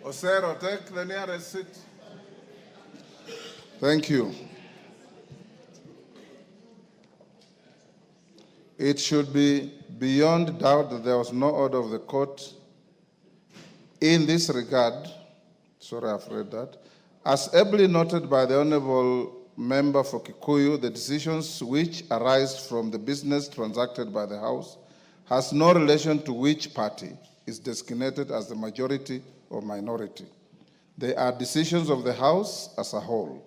Osero, take the nearest seat. Thank you. It should be beyond doubt that there was no order of the court in this regard. Sorry, I've read that. As ably noted by the Honorable Member for Kikuyu, the decisions which arise from the business transacted by the House has no relation to which party is designated as the majority or minority. They are decisions of the House as a whole.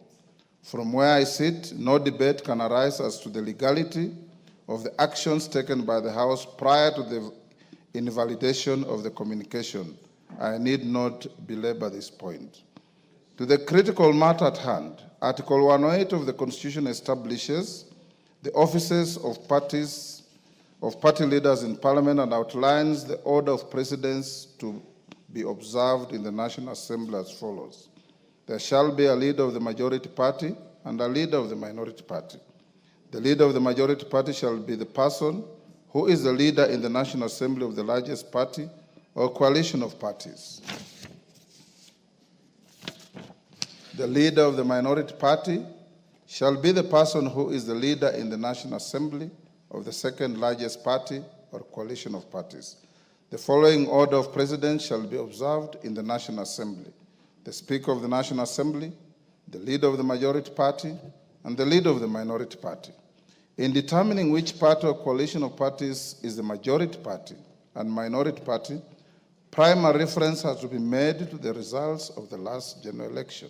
From where I sit, no debate can arise as to the legality of the actions taken by the House prior to the invalidation of the communication. I need not belabor this point. To the critical matter at hand, Article 108 of the Constitution establishes the offices of party leaders in Parliament and outlines the order of precedence to be observed in the National Assembly as follows. There shall be a leader of the majority party and a leader of the minority party. The leader of the majority party shall be the person who is the leader in the National Assembly of the largest party or coalition of parties. The leader of the minority party shall be the person who is the leader in the National Assembly of the second largest party or coalition of parties. The following order of precedence shall be observed in the National Assembly: the Speaker of the National Assembly, the leader of the majority party, and the leader of the minority party. In determining which party or coalition of parties is the majority party and minority party, primary reference has to be made to the results of the last general election.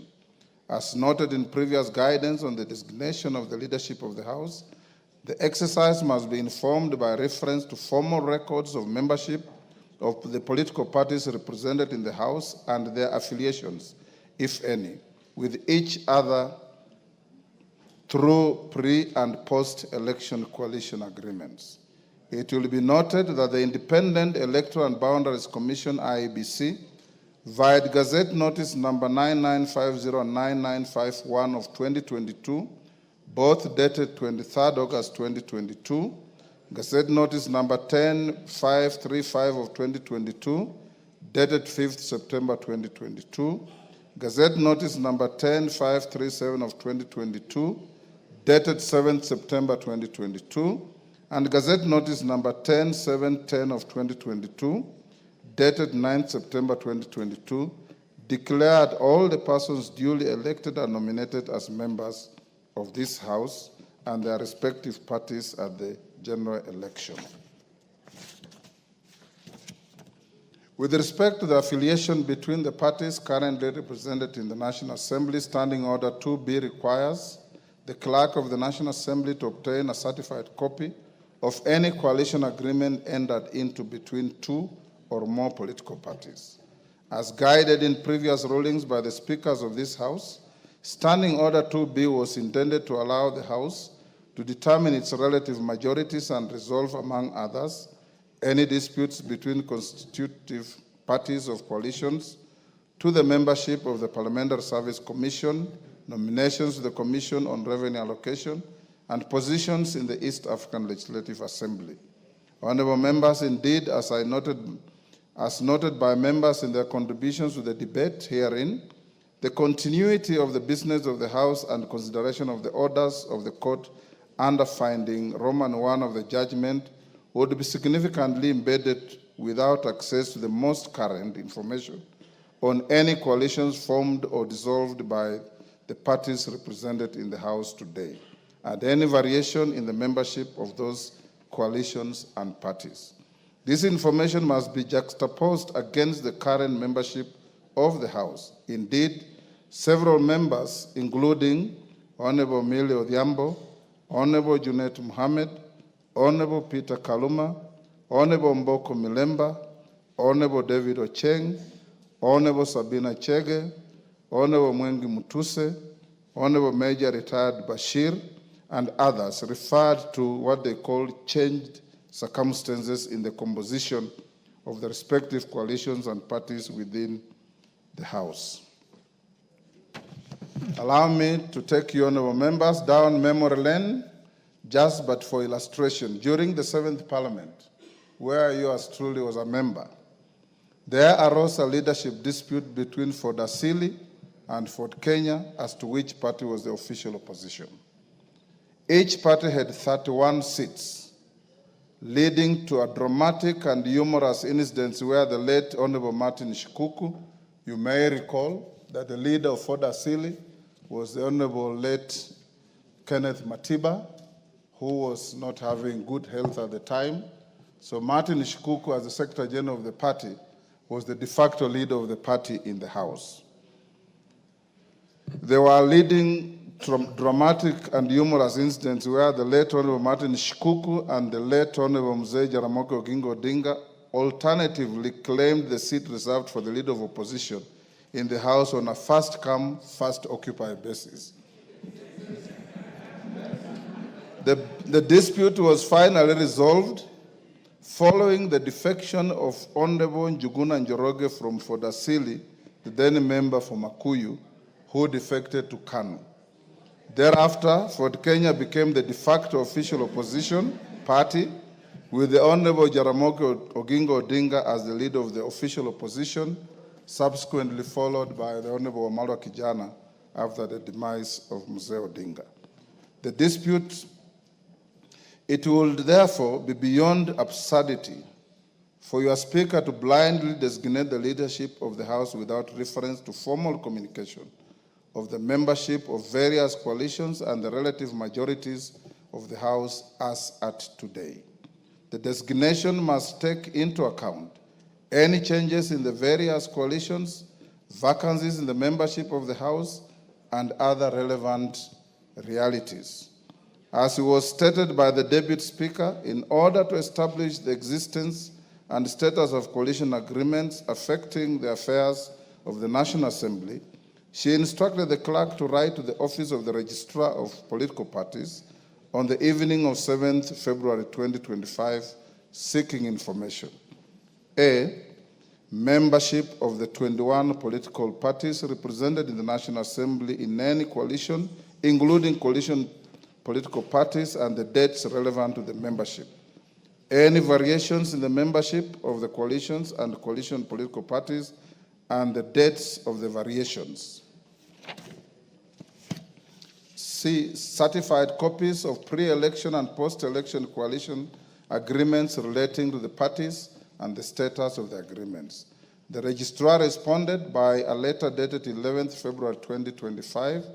As noted in previous guidance on the designation of the leadership of the House, the exercise must be informed by reference to formal records of membership of the political parties represented in the House and their affiliations, if any, with each other through pre- and post-election coalition agreements. It will be noted that the Independent Electoral and Boundaries Commission, IEBC, via Gazette Notice number 99509951 of 2022, both dated 23rd August 2022, Gazette Notice number 10535 of 2022, dated 5th September 2022, Gazette Notice number 10537 of 2022, dated 7th September 2022, and Gazette Notice number 10710 of 2022, dated 9th September 2022, declared all the persons duly elected and nominated as members of this House and their respective parties at the general election. With respect to the affiliation between the parties currently represented in the National Assembly, Standing Order 2B requires the Clerk of the National Assembly to obtain a certified copy of any coalition agreement entered into between two or more political parties. As guided in previous rulings by the speakers of this House, Standing Order 2B was intended to allow the House to determine its relative majorities and resolve, among others, any disputes between constitutive parties of coalitions, to the membership of the Parliamentary Service Commission, nominations to the Commission on Revenue Allocation, and positions in the East African Legislative Assembly. Honorable members, indeed, as noted by members in their contributions to the debate herein, the continuity of the business of the House and consideration of the orders of the court under finding Roman 1 of the judgment would be significantly embedded without access to the most current information on any coalitions formed or dissolved by the parties represented in the House today, and any variation in the membership of those coalitions and parties. This information must be juxtaposed against the current membership of the House. Indeed, several members, including Honorable Millie Odhiambo, Honorable Junet Mohammed, Honorable Peter Kaluma, Honorable Mboko Milemba, Honorable David Ocheng, Honorable Sabina Chege, Honorable Mwengi Mutuse, Honorable Major Retired Bashir, and others referred to what they call changed circumstances in the composition of the respective coalitions and parties within the House. Allow me to take you, honorable members, down memory lane, just but for illustration. During the 7th Parliament, where yours truly was a member, There arose a leadership dispute between Ford Asili and Ford Kenya as to which party was the official opposition. Each party had 31 seats, leading to a dramatic and humorous incident where the late Honorable Martin Shikuku, you may recall that the leader of Ford Asili was the Honorable late Kenneth Matiba, who was not having good health at the time. So Martin Shikuku, as the Secretary General of the party, was the de facto leader of the party in the House. There were leading dramatic and humorous incidents where the late Honorable Martin Shikuku and the late Honorable Mzee Jaramogi Oginga Odinga alternatively claimed the seat reserved for the leader of opposition in the House on a first-come, first-occupy basis. The dispute was finally resolved following the defection of Honorable Njuguna Njoroge from Ford Asili, the then member for Makuyu, who defected to KANU. Thereafter, Ford Kenya became the de facto official opposition party, with the Honorable Jaramogi Oginga Odinga as the leader of the official opposition, subsequently followed by the Honorable Wamalwa Kijana after the demise of Mzee Odinga. The dispute, it would therefore be beyond absurdity for your Speaker to blindly designate the leadership of the House without reference to formal communication of the membership of various coalitions and the relative majorities of the House as at today. The designation must take into account any changes in the various coalitions, vacancies in the membership of the House, and other relevant realities. As was stated by the Deputy Speaker, in order to establish the existence and status of coalition agreements affecting the affairs of the National Assembly, she instructed the clerk to write to the office of the Registrar of Political Parties on the evening of 7th February 2025, seeking information. A, membership of the 21 political parties represented in the National Assembly in any coalition, including coalition political parties, and the dates relevant to the membership. Any variations in the membership of the coalitions and coalition political parties, and the dates of the variations. C, certified copies of pre-election and post-election coalition agreements relating to the parties and the status of the agreements. The registrar responded by a letter dated 11th February 2025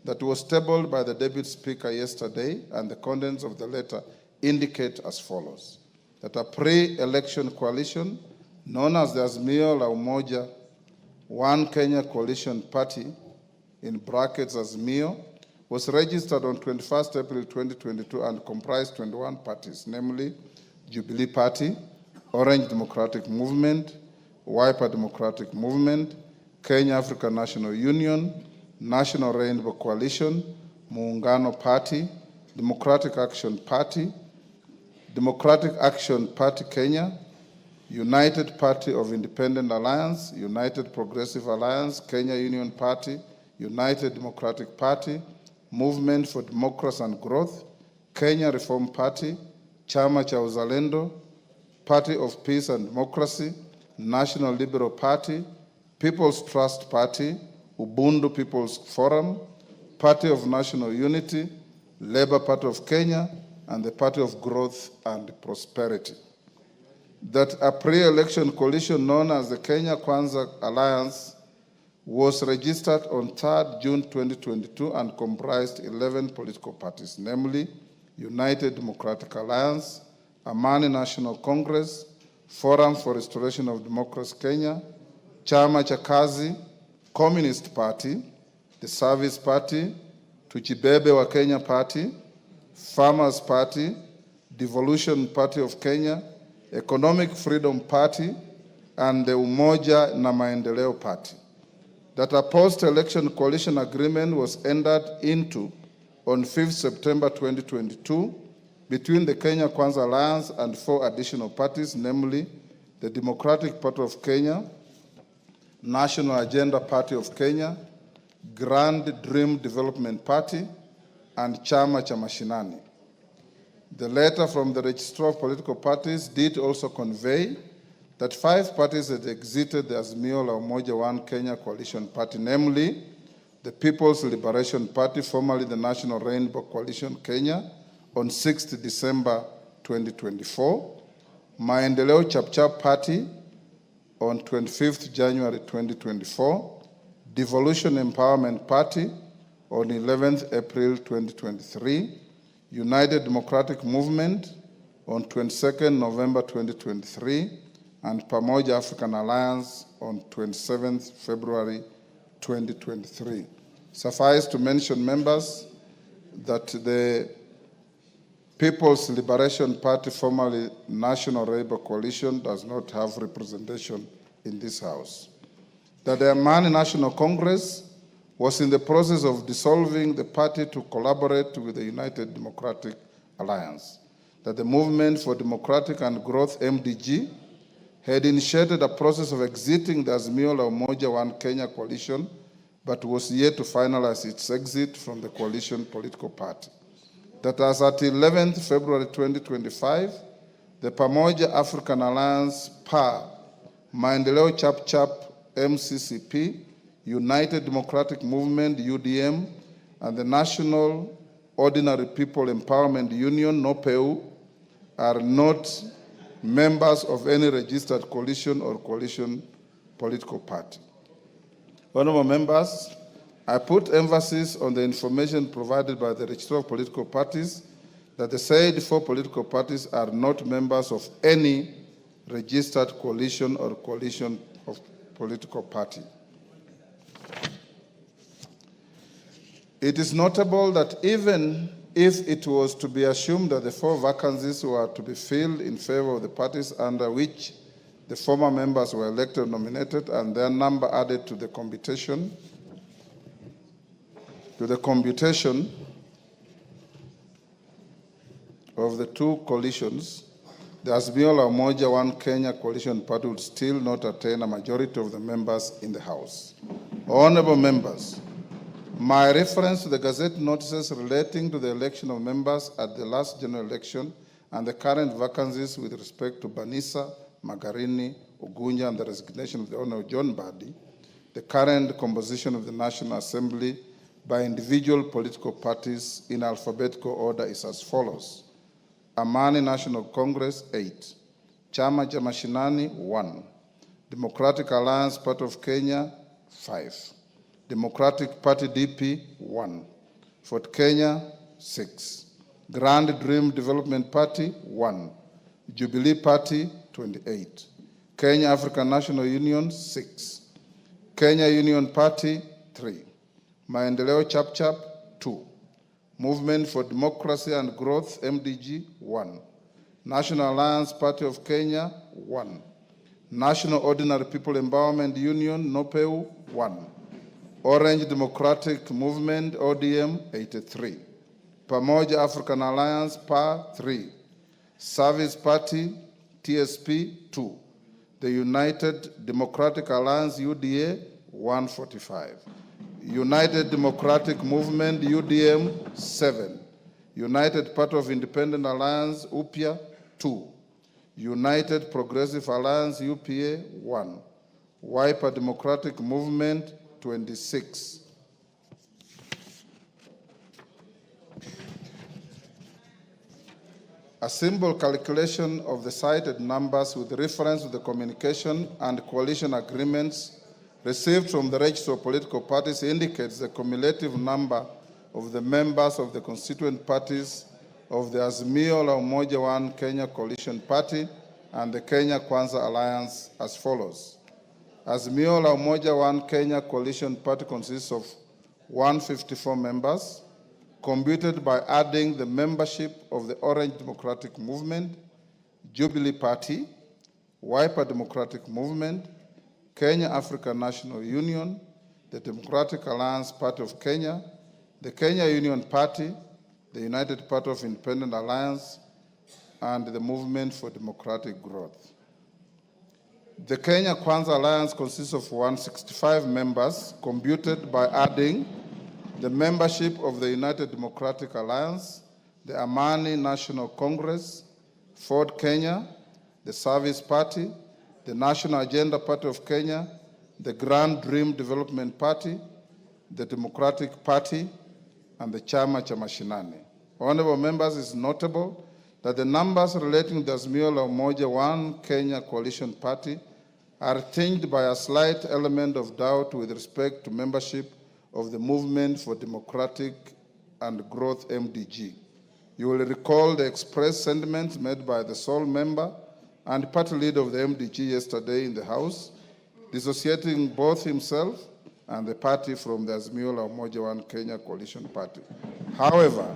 that was tabled by the Deputy Speaker yesterday, and the contents of the letter indicate as follows: that a pre-election coalition known as the Azimio la Umoja One Kenya Coalition Party, in brackets Azimio, was registered on 21st April 2022 and comprised 21 parties, namely Jubilee Party, Orange Democratic Movement, Wiper Democratic Movement, Kenya African National Union, National Rainbow Coalition, Muungano Party, Democratic Action Party, Democratic Action Party Kenya, United Party of Independent Alliance, United Progressive Alliance, Kenya Union Party, United Democratic Party, Movement for Democracy and Growth, Kenya Reform Party, Chama cha Uzalendo, Party of Peace and Democracy, National Liberal Party, People's Trust Party, Ubuntu People's Forum, Party of National Unity, Labour Party of Kenya, and the Party of Growth and Prosperity. That a pre-election coalition known as the Kenya-Kwanza Alliance was registered on 3rd June 2022 and comprised 11 political parties, namely United Democratic Alliance, Amani National Congress, Forum for Restoration of Democracy Kenya, Chama cha Kazi, Communist Party, the Service Party, Tujibebe wa Kenya Party, Farmers Party, Devolution Party of Kenya, Economic Freedom Party, and the Umoja na Maendeleo Party. That a post-election coalition agreement was entered into on 5th September 2022 between the Kenya Kwanza Alliance and 4 additional parties, namely the Democratic Party of Kenya, National Agenda Party of Kenya, Grand Dream Development Party, and Chama cha Mashinani. The letter from the Registrar of Political Parties did also convey that 5 parties had exited the Azimio la Umoja One Kenya Coalition Party, namely the People's Liberation Party, formerly the National Rainbow Coalition Kenya, on 6th December 2024, Maendeleo Chapchap Party on 25th January 2024, Devolution Empowerment Party on 11th April 2023, United Democratic Movement on 22nd November 2023, and Pamoja African Alliance on 27th February 2023. Suffice to mention, members, that the People's Liberation Party, formerly National Labour Coalition, does not have representation in this House. That the Amani National Congress was in the process of dissolving the party to collaborate with the United Democratic Alliance. That the Movement for Democratic and Growth, MDG, had initiated a process of exiting the Azimio la Umoja One Kenya coalition, but was yet to finalize its exit from the coalition political party. That as at 11th February 2025, the Pamoja African Alliance, PA, Maendeleo Chapchap, MCCP, United Democratic Movement, UDM, and the National Ordinary People Empowerment Union, NOPEU, are not members of any registered coalition or coalition political party. Honorable members, I put emphasis on the information provided by the Registrar of Political Parties that the said 4 political parties are not members of any registered coalition or coalition of political party. It is notable that even if it was to be assumed that the 4 vacancies were to be filled in favor of the parties under which the former members were elected or nominated and their number added to the computation of the 2 coalitions, the Azimio la Umoja One Kenya Coalition Party would still not attain a majority of the members in the House. Honorable members, my reference to the Gazette notices relating to the election of members at the last general election and the current vacancies with respect to Banisa, Magarini, Ugunja, and the resignation of the Honorable John Badi, the current composition of the National Assembly by individual political parties in alphabetical order is as follows. Amani National Congress, 8. Chama cha Mashinani, 1. Democratic Alliance Party of Kenya, 5. Democratic Party DP, 1. Fort Kenya, 6. Grand Dream Development Party, 1. Jubilee Party, 28. Kenya African National Union, 6. Kenya Union Party, 3. Maendeleo Chapchap, 2. Movement for Democracy and Growth, MDG, 1. National Alliance Party of Kenya, 1. National Ordinary People Empowerment Union, NOPEU, 1. Orange Democratic Movement, ODM, 83. Pamoja African Alliance, PA, 3. Service Party, TSP, 2. The United Democratic Alliance, UDA, 145. United Democratic Movement, UDM, 7. United Party of Independent Alliance, UPIA, 2. United Progressive Alliance, UPA, 1. Wiper Democratic Movement, 26. A simple calculation of the cited numbers with reference to the communication and coalition agreements received from the register of political parties indicates the cumulative number of the members of the constituent parties of the Azimio la Umoja One Kenya Coalition Party and the Kenya Kwanza Alliance as follows. Azimio la Umoja One Kenya Coalition Party consists of 154 members, computed by adding the membership of the Orange Democratic Movement, Jubilee Party, Wiper Democratic Movement, Kenya African National Union, the Democratic Alliance Party of Kenya, the Kenya Union Party, the United Party of Independent Alliance, and the Movement for Democratic Growth. The Kenya Kwanza Alliance consists of 165 members, computed by adding the membership of the United Democratic Alliance, the Amani National Congress, Ford Kenya, the Service Party, the National Agenda Party of Kenya, the Grand Dream Development Party, the Democratic Party, and the Chama cha Mashinani. Honorable members, it's notable that the numbers relating to the Azimio la Umoja One Kenya Coalition Party are tinged by a slight element of doubt with respect to membership of the Movement for Democratic and Growth MDG. You will recall the expressed sentiments made by the sole member and party leader of the MDG yesterday in the House, dissociating both himself and the party from the Azimio la Umoja One Kenya Coalition Party. However,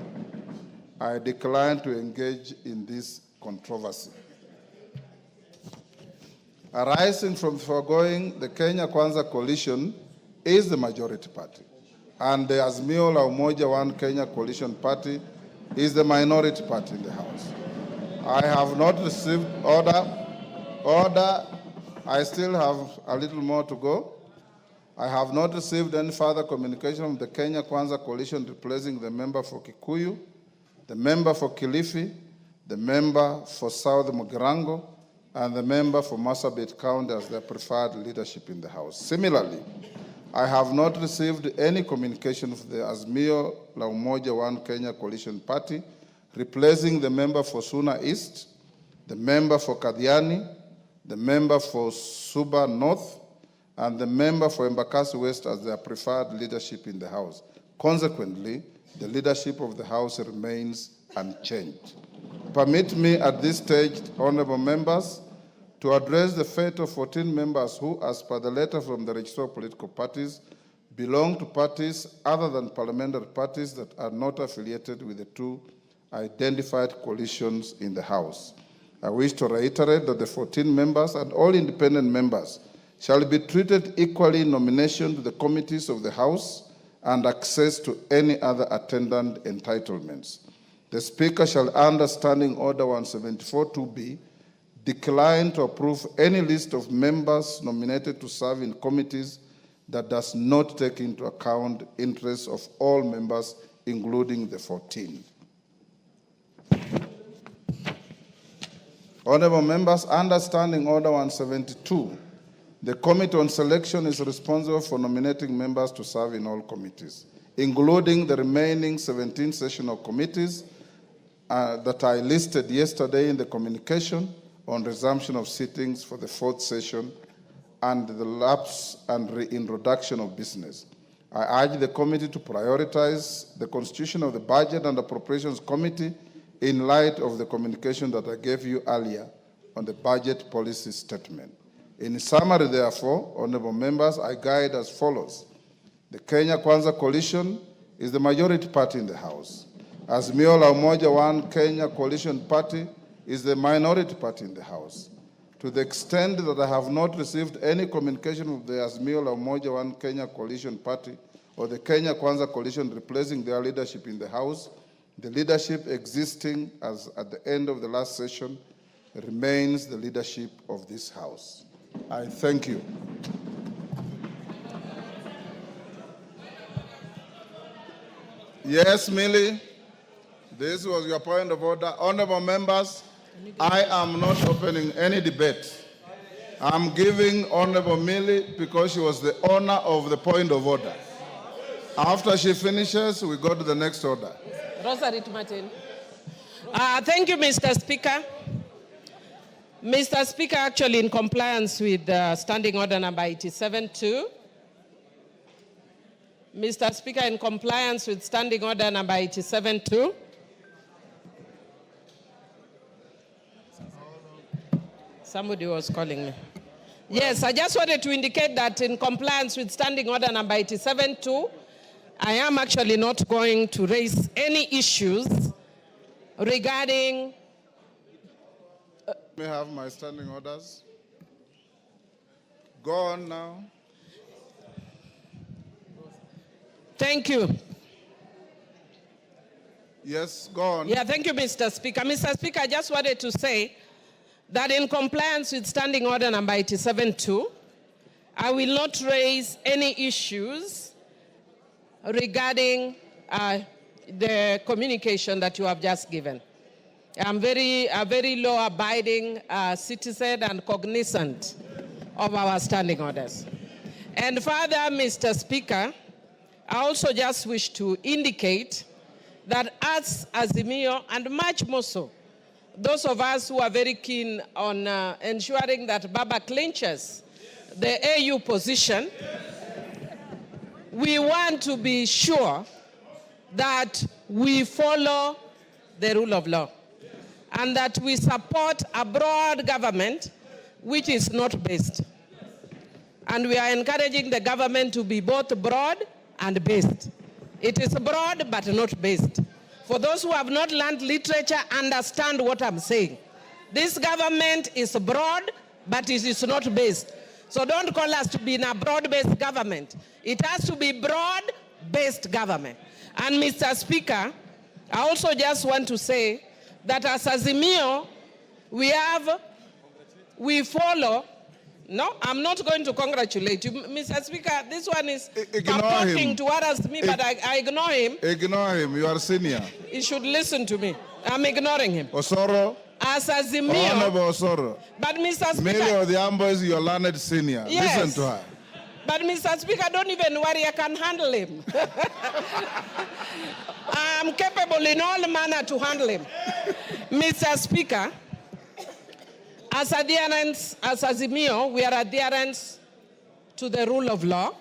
I decline to engage in this controversy. Arising from the foregoing, the Kenya Kwanza Coalition is the majority party, and the Azimio la Umoja One Kenya Coalition Party is the minority party in the House. I have not received order. I still have a little more to go. I have not received any further communication from the Kenya Kwanza Coalition replacing the member for Kikuyu, the member for Kilifi, the member for South Mugirango, and the member for Marsabit County as their preferred leadership in the House. Similarly, I have not received any communication from the Azimio la Umoja One Kenya Coalition Party replacing the member for Suna East, the member for Kadiani, the member for Suba North, and the member for Embakasi West as their preferred leadership in the House. Consequently, the leadership of the House remains unchanged. Permit me at this stage, honorable members, to address the fate of 14 members who, as per the letter from the Registrar of Political Parties, belong to parties other than parliamentary parties that are not affiliated with the two identified coalitions in the House. I wish to reiterate that the 14 members and all independent members shall be treated equally in nomination to the committees of the House and access to any other attendant entitlements. The Speaker shall, under Standing Order 174-2B, decline to approve any list of members nominated to serve in committees that does not take into account interests of all members, including the 14. Honorable members, under Standing Order 172, the Committee on Selection is responsible for nominating members to serve in all committees, including the remaining 17 sessional committees that I listed yesterday in the communication on resumption of sittings for the 4th session and the lapse and reintroduction of business. I urge the committee to prioritize the constitution of the Budget and Appropriations Committee in light of the communication that I gave you earlier on the budget policy statement. In summary, therefore, honorable members, I guide as follows. The Kenya Kwanza Coalition is the majority party in the House. Azimio la Umoja One Kenya Coalition Party is the minority party in the House. To the extent that I have not received any communication of the Azimio la Umoja One Kenya Coalition Party or the Kenya Kwanza Coalition replacing their leadership in the House, the leadership existing as at the end of the last session remains the leadership of this House. I thank you. Yes, Millie, this was your point of order. Honorable members, I am not opening any debate. I'm giving Honorable Millie because she was the owner of the point of order. After she finishes, we go to the next order. Rosary Martin. Thank you, Mr. Speaker. Mr. Speaker, actually in compliance with Standing Order number 87-2, Mr. Speaker, in compliance with Standing Order number 87-2, somebody was calling me. Yes, I just wanted to indicate that in compliance with Standing Order number 87-2, I am actually not going to raise any issues regarding... May I have my standing orders? Go on now. Thank you. Yes, go on. Yeah, thank you, Mr. Speaker. Mr. Speaker, I just wanted to say that in compliance with Standing Order number 87-2, I will not raise any issues regarding the communication that you have just given. I'm a very law-abiding citizen and cognizant of our standing orders. And further, Mr. Speaker, I also just wish to indicate that as Azimio, and much more so, those of us who are very keen on ensuring that Baba clinches the AU position, we want to be sure that we follow the rule of law and that we support a broad government which is not based. And we are encouraging the government to be both broad and based. It is broad but not based. For those who have not learned literature, understand what I'm saying. This government is broad, but it is not based. So don't call us to be in a broad-based government. It has to be broad-based government. And Mr. Speaker, I also just want to say that as Azimio, we follow. No, I'm not going to congratulate you. Mr. Speaker, this one is talking towards me, but I ignore him. Ignore him, you are senior. He should listen to me. I'm ignoring him. Osoro. As Azimio. Honorable Osoro. But Mr. Speaker. Millie Odhiambo is your learned senior. Yes. Listen to her. But Mr. Speaker, don't even worry, I can handle him. I'm capable in all manner to handle him. Mr. Speaker, as adherents, as Azimio, we are adherents to the rule of law.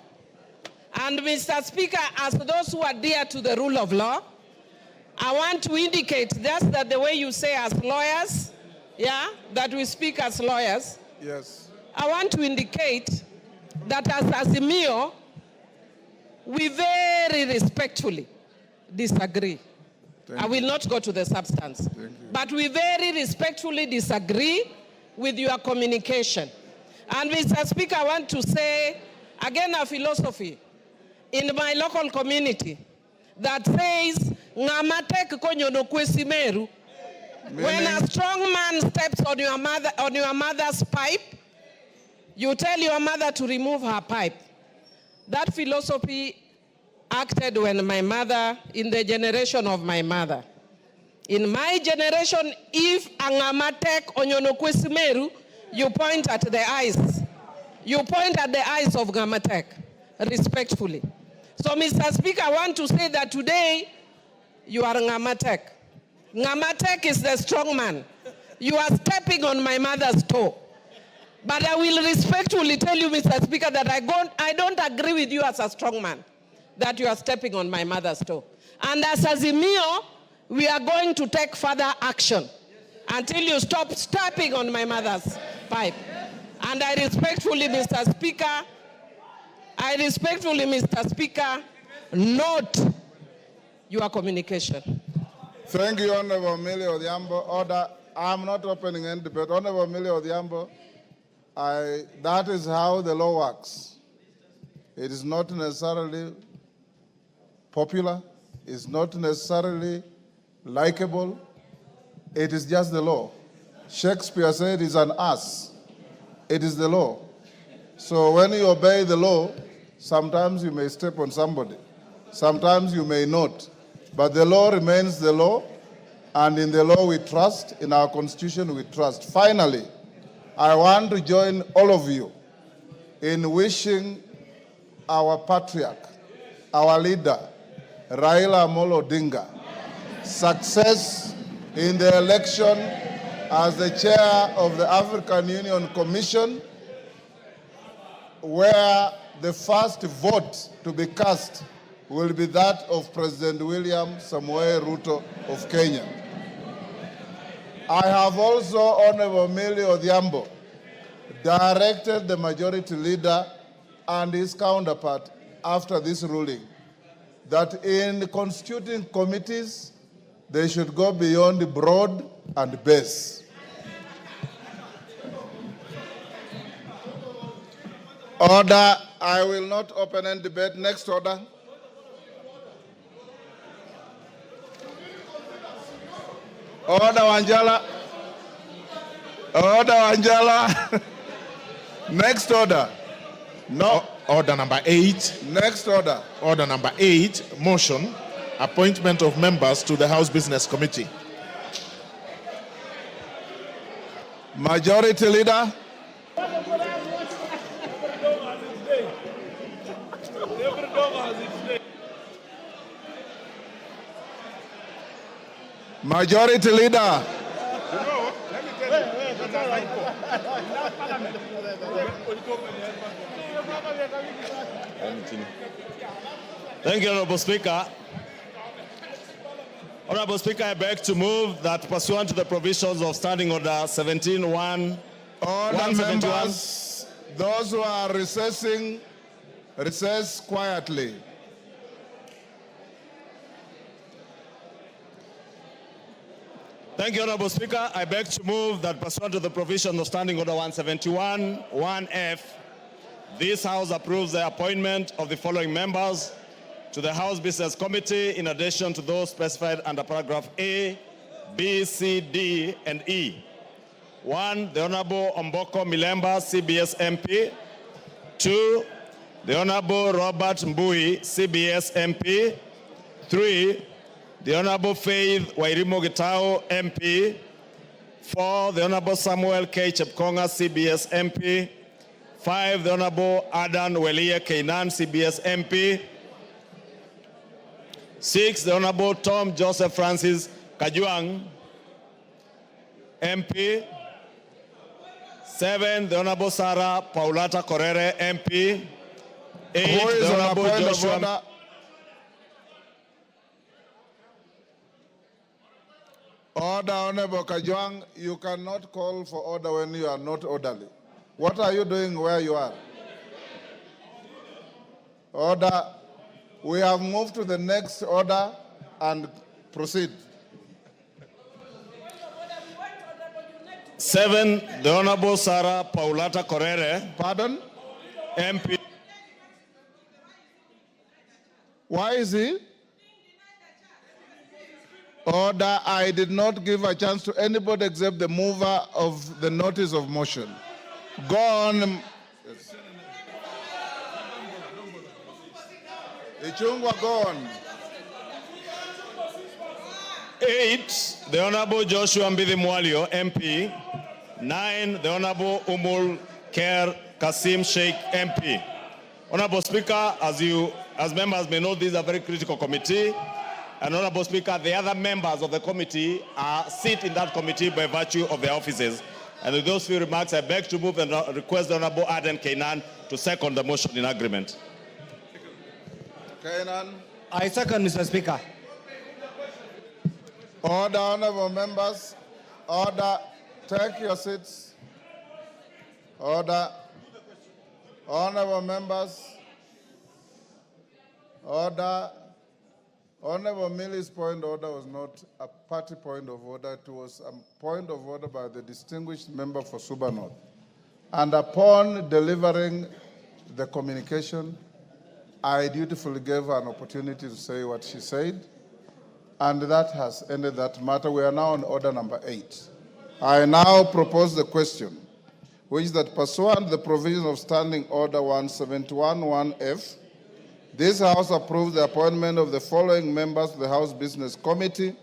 And Mr. Speaker, as those who adhere to the rule of law, I want to indicate just that the way you say as lawyers, yeah, that we speak as lawyers. Yes. I want to indicate that as Azimio, we very respectfully disagree. I will not go to the substance. But we very respectfully disagree with your communication. And Mr. Speaker, I want to say, again, a philosophy in my local community that says, "Ngamatek konyono kwesimeru." When a strong man steps on your mother's pipe, you tell your mother to remove her pipe. That philosophy acted when my mother, in the generation of my mother. In my generation, if angamatek onyono kwesimeru, you point at the eyes. You point at the eyes of Ngamatek, respectfully. So, Mr. Speaker, I want to say that today, you are Ngamatek. Ngamatek is the strong man. You are stepping on my mother's toe. But I will respectfully tell you, Mr. Speaker, that I don't agree with you as a strong man, that you are stepping on my mother's toe. And as Azimio, we are going to take further action until you stop stepping on my mother's pipe. And I respectfully, Mr. Speaker, note your communication. Thank you, Honorable Millie Odhiambo. Order. I'm not opening any debate. Honorable Millie Odhiambo, that is how the law works. It is not necessarily popular. It's not necessarily likable. It is just the law. Shakespeare said it's an ass. It is the law. So when you obey the law, sometimes you may step on somebody. Sometimes you may not. But the law remains the law, and in the law we trust, in our constitution we trust. Finally, I want to join all of you in wishing our patriarch, our leader, Raila Amolo Odinga, success in the election as the chair of the African Union Commission, where the first vote to be cast will be that of President William Samoei Ruto of Kenya. I have also, Honorable Millie Odhiambo, directed the majority leader and his counterpart after this ruling that in constituting committees, they should go beyond broad and base. Order. I will not open any debate. Next order. Order, Wanjala. Order, Wanjala. Next order. No. Order number 8. Next order. Order number 8, motion, appointment of members to the House Business Committee. Majority Leader. Majority Leader. Thank you, Honorable Speaker. Honorable Speaker, I beg to move that pursuant to the provisions of Standing Order 17-1, Order, members, those who are recessing, recess quietly. Thank you, Honorable Speaker. I beg to move that pursuant to the provisions of Standing Order 171, 1F, this House approves the appointment of the following members to the House Business Committee in addition to those specified under paragraph A, B, C, D, and E. 1, the Honorable Omboko Milemba, CBS MP. 2, the Honorable Robert Mbui, CBS MP. 3, the Honorable Faith Wairimo Gitao, MP. 4, the Honorable Samuel K. Chepkonga, CBS MP. 5, the Honorable Adan Welia Keinan, CBS MP. 6, the Honorable Tom Joseph Francis Kajuang, MP. 7, the Honorable Sarah Paulata Correre, MP. 8, the Honorable Joshua. Order, Honorable Kajuang, you cannot call for order when you are not orderly. What are you doing where you are? Order. We have moved to the next order and proceed. 7, the Honorable Sarah Paulata Correre, Pardon? MP. Why is he? Order. I did not give a chance to anybody except the mover of the notice of motion. Go on. Yes. Ichungwa, go on. 8, the Honorable Joshua Mbidi Mwalio, MP. 9, the Honorable Umul Kher Kasim Sheikh, MP. Honorable Speaker, as members may know, this is a very critical committee. And Honorable Speaker, the other members of the committee sit in that committee by virtue of their offices. And with those few remarks, I beg to move and request the Honorable Aden Keinan to second the motion in agreement. Keinan. I second, Mr. Speaker. Order, honorable members. Order. Take your seats. Order. Honorable members. Order. Honorable Millie's point of order was not a party point of order. It was a point of order by the distinguished member for Suba North. And upon delivering the communication, I dutifully gave her an opportunity to say what she said. And that has ended that matter. We are now on order number 8. I now propose the question, which is that pursuant to the provision of Standing Order 171-1F, this House approves the appointment of the following members to the House Business Committee,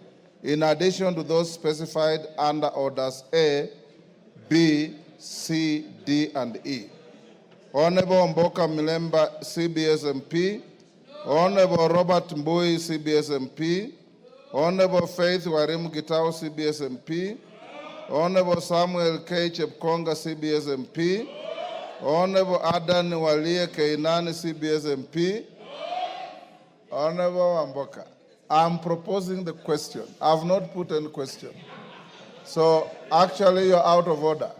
in addition to those specified under Orders A, B, C, D, and E. Honorable Mboka Milemba, CBS MP. Honorable Robert Mbui, CBS MP. Honorable Faith Wairimu Gitao, CBS MP. Honorable Samuel K. Chepkonga, CBS MP. Honorable Adan Walia Keinan, CBS MP. Honorable Mboka, I'm proposing the question. I've not put any question. So actually you're out of order.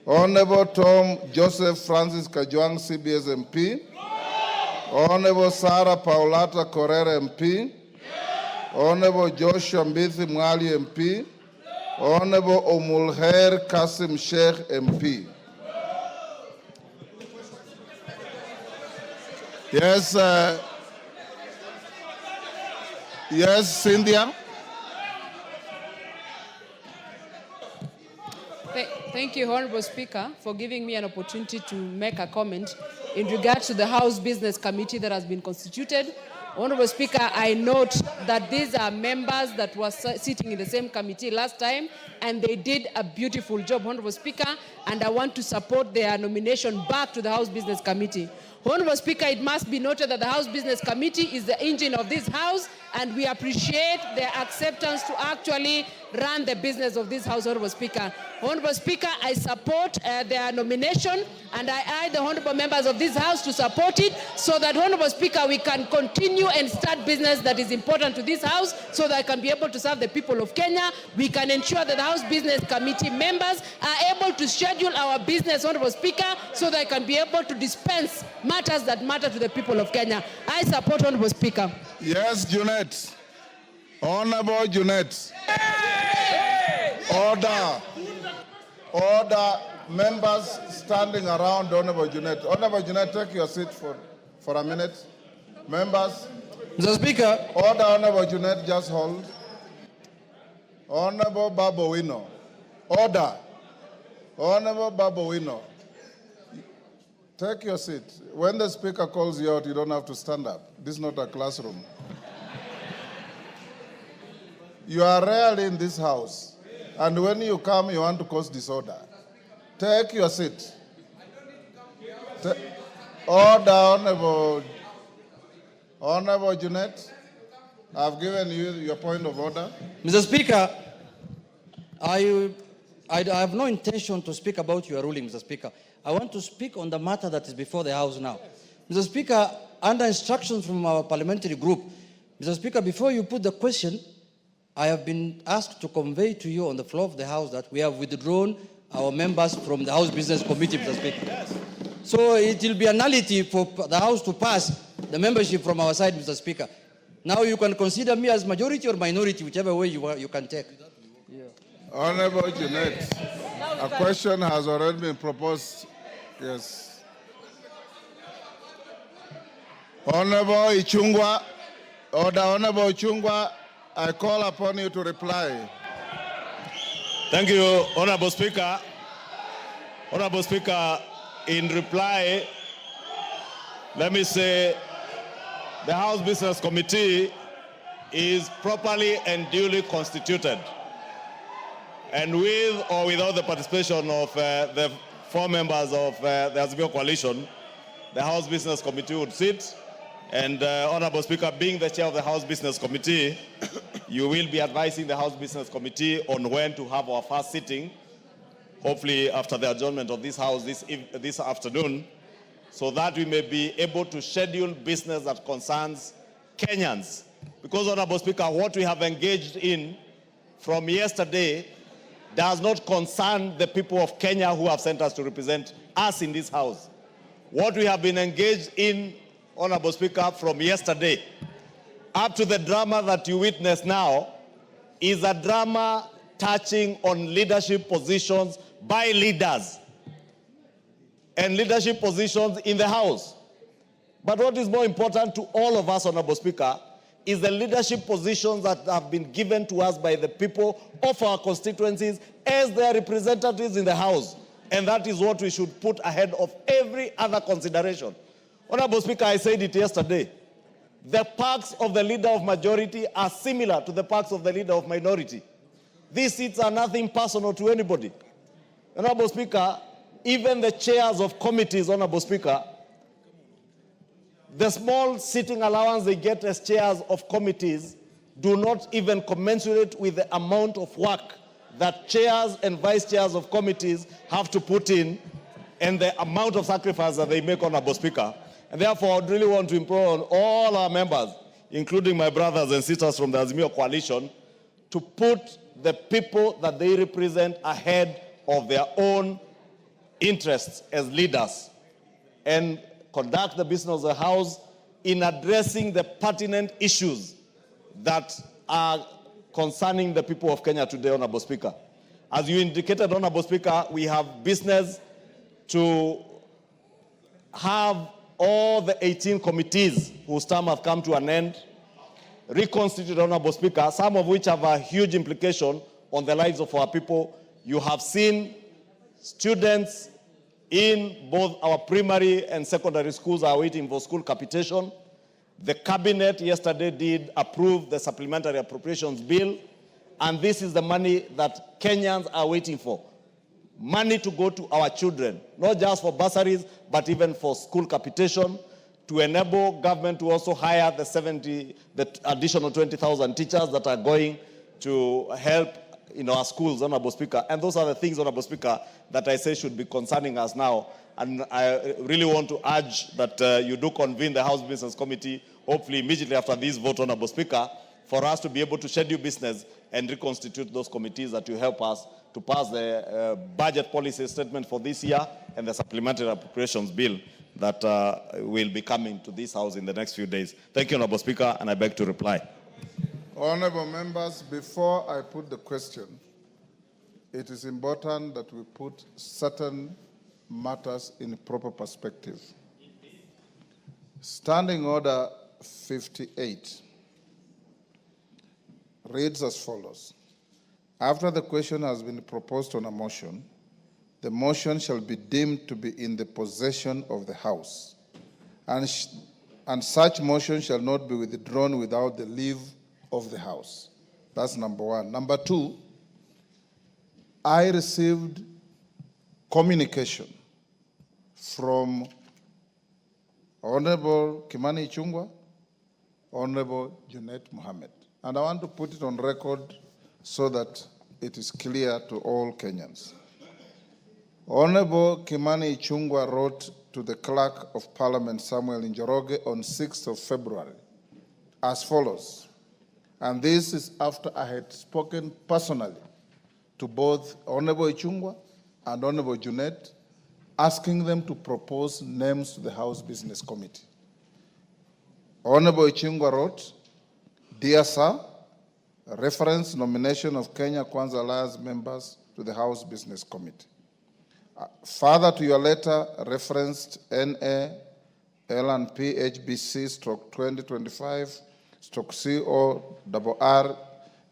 Honorable Tom Joseph Francis Kajuang, CBS MP. Honorable Sarah Paulata Correre MP. Honorable Joshua Mbithi Mwali MP. Honorable Omulher Kasim Sheikh MP. Yes, yes, Cynthia. Thank you, Honorable Speaker, for giving me an opportunity to make a comment in regard to the House Business Committee that has been constituted Honorable Speaker, I note that these are members that were sitting in the same committee last time, and they did a beautiful job, Honorable Speaker, and I want to support their nomination back to the House Business Committee. Honorable Speaker, it must be noted that the House Business Committee is the engine of this House, and we appreciate their acceptance to actually run the business of this House, Honorable Speaker. Honorable Speaker, I support their nomination, and I urge the honorable members of this House to support it so that, Honorable Speaker, we can continue and start business that is important to this House so that I can be able to serve the people of Kenya. We can ensure that the House Business Committee members are able to schedule our business, Honorable Speaker, so that I can be able to dispense matters that matter to the people of Kenya. I support, Honorable Speaker. Yes, Junet. Honorable Junet. Order. Order. Members standing around Honorable Junet. Honorable Junet, take your seat for a minute. Members. Mr. Speaker. Order, Honorable Junet, just hold. Honorable Babowino. Order. Honorable Babowino. Take your seat. When the speaker calls you out, you don't have to stand up. This is not a classroom. You are rarely in this house. And when you come, you want to cause disorder. Take your seat. Order, Honorable Junet. I've given you your point of order. Mr. Speaker, I have no intention to speak about your ruling, Mr. Speaker. I want to speak on the matter that is before the House now. Mr. Speaker, under instructions from our parliamentary group, Mr. Speaker, before you put the question, I have been asked to convey to you on the floor of the House that we have withdrawn our members from the House Business Committee, Mr. Speaker. Yes. So it will be a nullity for the House to pass the membership from our side, Mr. Speaker. Now you can consider me as majority or minority, whichever way you can take. Yeah. Honorable Junet, a question has already been proposed. Yes. Honorable Ichungwa, order. Honorable Ichungwa, I call upon you to reply. Thank you, Honorable Speaker. Honorable Speaker, in reply, let me say the House Business Committee is properly and duly constituted. And with or without the participation of the 4 members of the Azimio Coalition, the House Business Committee would sit. And Honorable Speaker, being the chair of the House Business Committee, you will be advising the House Business Committee on when to have our first sitting, hopefully after the adjournment of this House this afternoon, so that we may be able to schedule business that concerns Kenyans. Because, Honorable Speaker, what we have engaged in from yesterday does not concern the people of Kenya who have sent us to represent us in this House. What we have been engaged in, Honorable Speaker, from yesterday up to the drama that you witness now is a drama touching on leadership positions by leaders and leadership positions in the House. But what is more important to all of us, Honorable Speaker, is the leadership positions that have been given to us by the people of our constituencies as their representatives in the House. And that is what we should put ahead of every other consideration. Honorable Speaker, I said it yesterday. The perks of the leader of majority are similar to the perks of the leader of minority. These seats are nothing personal to anybody. Honorable Speaker, even the chairs of committees, Honorable Speaker, the small sitting allowance they get as chairs of committees do not even commensurate with the amount of work that chairs and vice chairs of committees have to put in and the amount of sacrifice that they make, Honorable Speaker. And therefore, I would really want to implore on all our members, including my brothers and sisters from the Azimio Coalition, to put the people that they represent ahead of their own interests as leaders and conduct the business of the House in addressing the pertinent issues that are concerning the people of Kenya today, Honorable Speaker. As you indicated, Honorable Speaker, we have business to have all the 18 committees whose term have come to an end reconstituted, Honorable Speaker, some of which have a huge implication on the lives of our people. You have seen students in both our primary and secondary schools are waiting for school capitation. The cabinet yesterday did approve the supplementary appropriations bill, and this is the money that Kenyans are waiting for. Money to go to our children, not just for bursaries, but even for school capitation, to enable government to also hire the additional 20,000 teachers that are going to help in our schools, Honorable Speaker. And those are the things, Honorable Speaker, that I say should be concerning us now. And I really want to urge that you do convene the House Business Committee, hopefully immediately after this vote, Honorable Speaker, for us to be able to schedule business and reconstitute those committees that will help us to pass the budget policy statement for this year and the supplementary appropriations bill that will be coming to this House in the next few days. Thank you, Honorable Speaker, and I beg to reply. Honorable members, before I put the question, it is important that we put certain matters in proper perspective. Standing Order 58 reads as follows. After the question has been proposed on a motion, the motion shall be deemed to be in the possession of the House, and such motion shall not be withdrawn without the leave of the House. That's number one. Number two, I received communication from Honorable Kimani Ichung'wah, Honorable Junet Mohammed, and I want to put it on record so that it is clear to all Kenyans. Honorable Kimani Ichung'wah wrote to the Clerk of Parliament, Samuel Njoroge, on 6th of February as follows, and this is after I had spoken personally to both Honorable Ichung'wah and Honorable Junet, asking them to propose names to the House Business Committee. Honorable Ichung'wah wrote, "Dear Sir, reference nomination of Kenya Kwanza Alliance members to the House Business Committee. Further to your letter referenced NA L&P HBC/2025/CORR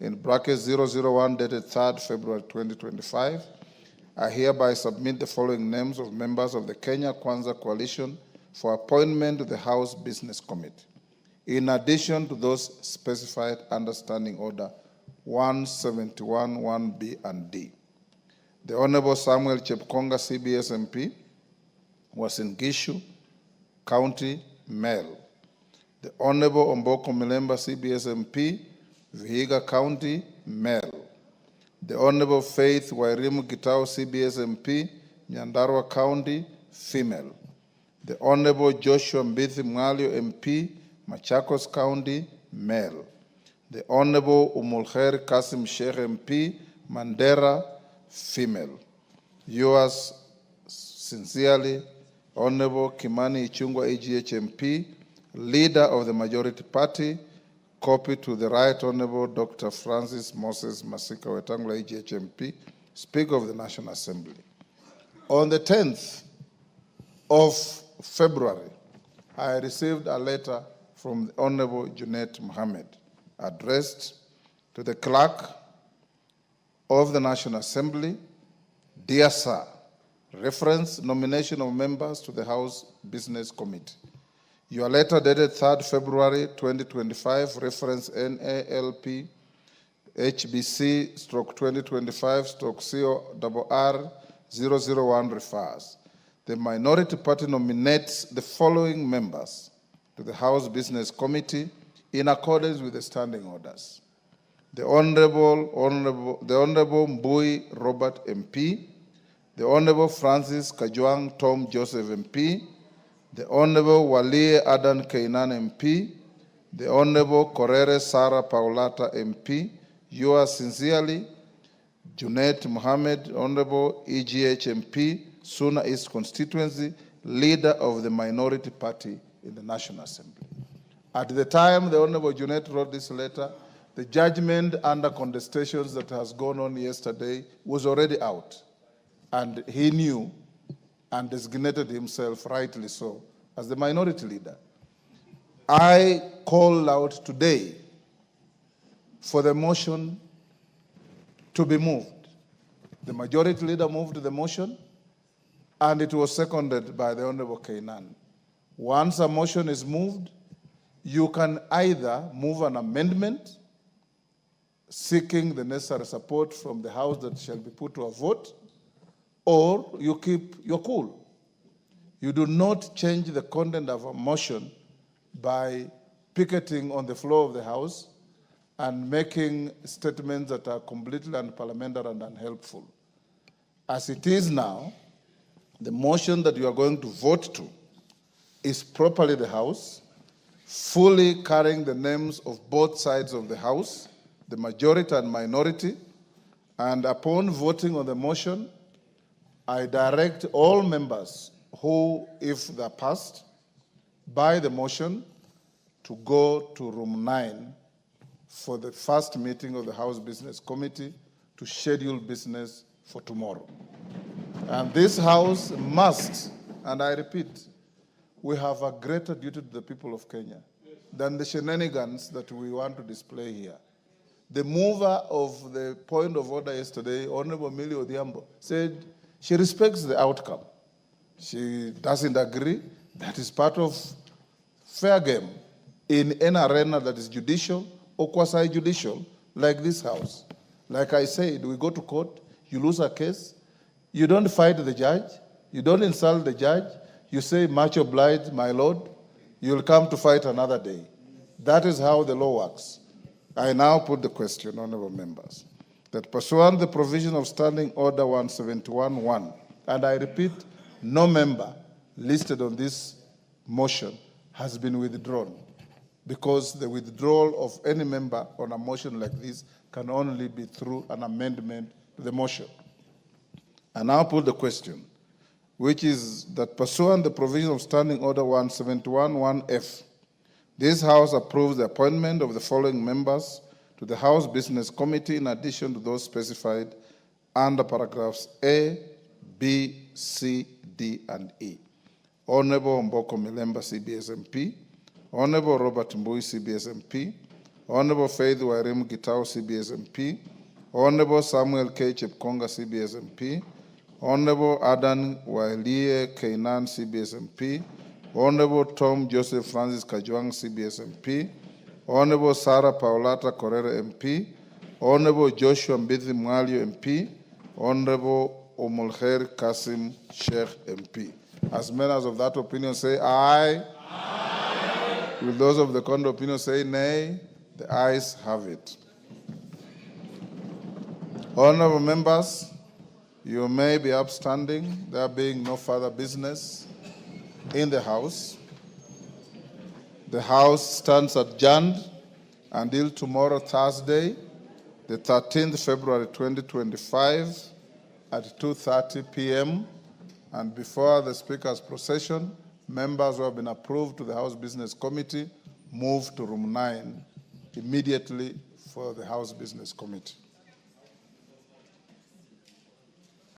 in bracket 001 dated 3rd February 2025, I hereby submit the following names of members of the Kenya Kwanza Coalition for appointment to the House Business Committee, in addition to those specified under Standing Order 171, 1B and D. The Honorable Samuel Chepkonga, CBS MP, was in Gishu County, Male. The Honorable Omboko Milemba, CBS MP, Vihiga County, Male. The Honorable Faith Wairimu Gitao, CBS MP, Nyandarua County, Female. The Honorable Joshua Mbithi Mngalio MP, Machakos County, Male. The Honorable Umulkhair Kasim Sheikh MP, Mandera, Female. Yours sincerely, Honorable Kimani Ichung'wah, AGH MP, Leader of the Majority Party, copy to the Right Honorable Dr. Francis Moses Masika Wetangula, AGH MP, Speaker of the National Assembly. On the 10th of February, I received a letter from the Honorable Junet Mohammed, addressed to the Clerk of the National Assembly. Dear Sir, reference nomination of members to the House Business Committee. Your letter dated 3rd February 2025, reference NALP HBC/2025/CORR 001 refers. The Minority Party nominates the following members to the House Business Committee in accordance with the standing orders. The Honorable Mbui Robert MP, the Honorable Francis Kajwang Tom Joseph MP, the Honorable Walie Adan Keinan MP, the Honorable Korere Sarah Paulata MP, yours sincerely, Junet Mohammed, Honorable EGH MP, Suna East Constituency, Leader of the Minority Party in the National Assembly. At the time the Honorable Junet wrote this letter, the judgment under contestations that has gone on yesterday was already out. And he knew and designated himself, rightly so, as the minority leader. I call out today for the motion to be moved. The majority leader moved the motion, and it was seconded by the Honorable Keinan. Once a motion is moved, you can either move an amendment seeking the necessary support from the House that shall be put to a vote, or you keep your cool. You do not change the content of a motion by picketing on the floor of the House and making statements that are completely unparliamentary and unhelpful. As it is now, the motion that you are going to vote to is properly the House, fully carrying the names of both sides of the House, the majority and minority, and upon voting on the motion, I direct all members who, if they're passed by the motion, to go to room 9 for the first meeting of the House Business Committee to schedule business for tomorrow. And this House must, and I repeat, we have a greater duty to the people of Kenya than the shenanigans that we want to display here. The mover of the point of order yesterday, Honorable Millie Odhiambo, said she respects the outcome. She doesn't agree. That is part of fair game in an arena that is judicial or quasi-judicial, like this House. Like I said, we go to court, you lose a case, you don't fight the judge, you don't insult the judge, you say, much obliged, my lord, you'll come to fight another day. That is how the law works. I now put the question, honorable members, that pursuant to the provision of Standing Order 171-1, and I repeat, no member listed on this motion has been withdrawn, because the withdrawal of any member on a motion like this can only be through an amendment to the motion. I now put the question, which is that pursuant to the provision of Standing Order 171-1F, this House approves the appointment of the following members to the House Business Committee in addition to those specified under paragraphs A, B, C, D, and E. Honorable Mboko Milemba, CBS MP. Honorable Robert Mbui, CBS MP. Honorable Faith Wairimu Gitau, CBS MP. Honorable Samuel K. Chepkonga, CBS MP. Honorable Adan Wailie Keinan, CBS MP. Honorable Tom Joseph Francis Kajwang, CBS MP. Honorable Sarah Paulata Correra MP. Honorable Joshua Mbithi Mwalio MP. Honorable Omolher Kasim Sheikh MP. As members of that opinion say aye. Aye. Will those of the contrary opinion say nay? The ayes have it. Honorable members, you may be upstanding, there being no further business in the House. The House stands adjourned until tomorrow, Thursday, the 13th February 2025 at 2:30 p.m. And before the Speaker's procession, members who have been approved to the House Business Committee move to room 9 immediately for the House Business Committee.